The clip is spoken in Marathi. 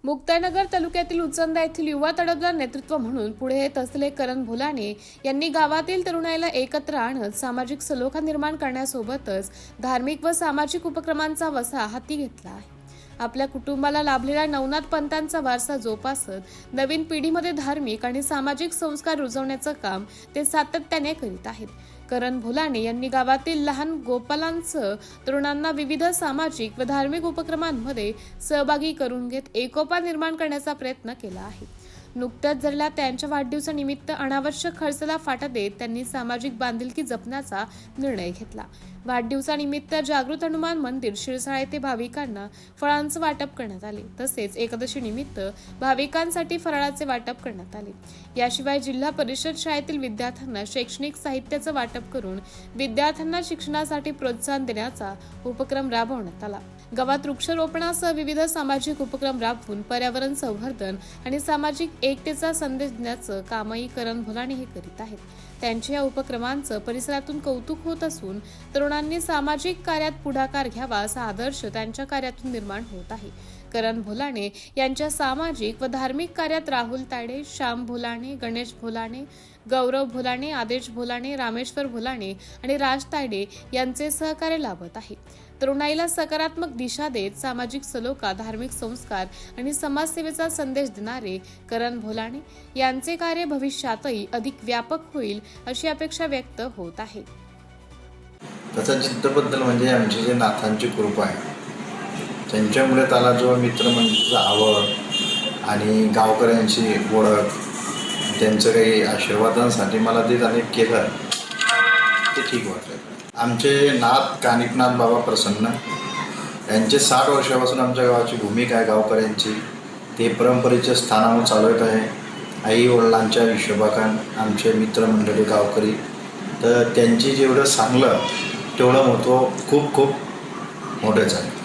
मुक्ताईनगर तालुक्यातील उचंदा येथील युवा तडफदार नेतृत्व म्हणून पुढे येत असलेले करण भोलाणे यांनी गावातील तरुणाईला एकत्र आणत सामाजिक सलोखा निर्माण करण्यासोबतच धार्मिक व सामाजिक उपक्रमांचा वसा हाती घेतला आहे। आपल्या कुटुंबाला लाभलेला नवनाथ पंथांचा वारसा जोपासत नवीन पिढीमध्ये धार्मिक आणि सामाजिक संस्कार रुजवण्याचं काम ते सातत्याने करीत आहेत। करण भोलाणे यांनी गावातील लहान गोपालांसह तरुणांना विविध सामाजिक व धार्मिक उपक्रमांमध्ये सहभागी करून घेत एकोपा निर्माण करण्याचा प्रयत्न केला आहे। नुकत्याच झालेल्या त्यांच्या वाढदिवसानिमित्त अनावश्यक खर्चाला फाटा देत त्यांनी सामाजिक बांधिलकी जपण्याचा निर्णय घेतला। वाढदिवसानिमित्त जागृत हनुमान मंदिर शिरसाळ येथे भाविकांना फळांचं वाटप करण्यात आले, तसेच एकादशी निमित्त भाविकांसाठी फराळाचे वाटप करण्यात आले। याशिवाय जिल्हा परिषद शाळेतील विद्यार्थ्यांना शैक्षणिक साहित्याचं वाटप करून विद्यार्थ्यांना शिक्षणासाठी प्रोत्साहन देण्याचा उपक्रम राबवण्यात आला। गावात वृक्षारोपणासह विविध सामाजिक उपक्रम राबवून पर्यावरण संवर्धन आणि सामाजिक एकतेचा संदेश देण्याचं कामही करण भोलाणे हे करीत आहेत। त्यांच्या या उपक्रमांचं परिसरातून कौतुक होत असून तरुणांनी सामाजिक कार्यात पुढाकार घ्यावा असा आदर्श त्यांच्या कार्यातून निर्माण होत आहे। करण भोलाणे यांच्या सामाजिक व धार्मिक कार्यात राहुल तायडे, श्याम भोलाणे, गणेश भोलाणे, गौरव भोलाणे, आदेश भोलाणे, रामेश्वर भोलाणे आणि राज तायडे यांचे सहकार्य लाभत आहे। तरुणाईला सकारात्मक दिशा देत सामाजिक सलोखा, धार्मिक संस्कार आणि समाजसेवेचा संदेश देणारे करण भोलाणे यांचे कार्य भविष्यातही अधिक व्यापक होईल अशी अपेक्षा व्यक्त होत आहे। त्याचा जिद्दबद्दल म्हणजे आमची जे नाथांची कृपा आहे, त्यांच्यामुळे त्याला जो मित्रमंडळीचा आवड आणि गावकऱ्यांची ओळख, त्यांचं काही आशीर्वादांसाठी मला ते त्याने केलं ते ठीक वाटलं। आमचे नाथ कानिकनाथ बाबा प्रसन्न यांचे 60 वर्षापासून आमच्या गावाची भूमिका आहे गावकऱ्यांची, ते परंपरेचे स्थानावर चालवत आहे। आई वडिलांच्या हिशोबाकान आमचे मित्रमंडळी गावकरी, तर त्यांची जेवढं सांगलं तेवढं महत्त्व खूप खूप मोठंच आहे।